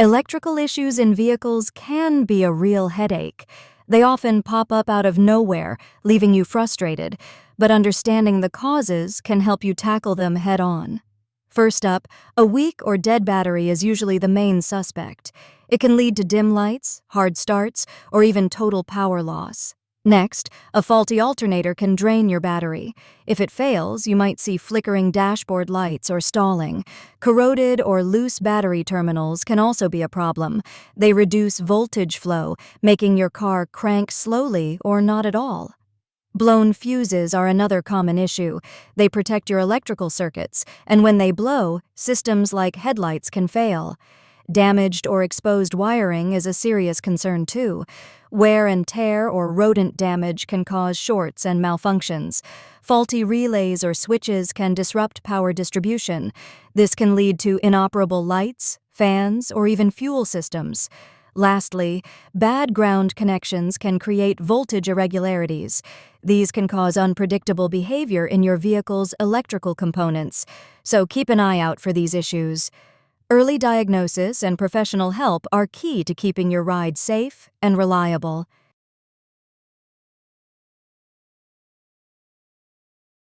Electrical issues in vehicles can be a real headache. They often pop up out of nowhere, leaving you frustrated, but understanding the causes can help you tackle them head-on. First up, a weak or dead battery is usually the main suspect. It can lead to dim lights, hard starts, or even total power loss. Next, a faulty alternator can drain your battery. If it fails, you might see flickering dashboard lights or stalling. Corroded or loose battery terminals can also be a problem. They reduce voltage flow, making your car crank slowly or not at all. Blown fuses are another common issue. They protect your electrical circuits, and when they blow, systems like headlights can fail. Damaged or exposed wiring is a serious concern too. Wear and tear or rodent damage can cause shorts and malfunctions. Faulty relays or switches can disrupt power distribution. This can lead to inoperable lights, fans, or even fuel systems. Lastly, bad ground connections can create voltage irregularities. These can cause unpredictable behavior in your vehicle's electrical components, so keep an eye out for these issues. Early diagnosis and professional help are key to keeping your ride safe and reliable.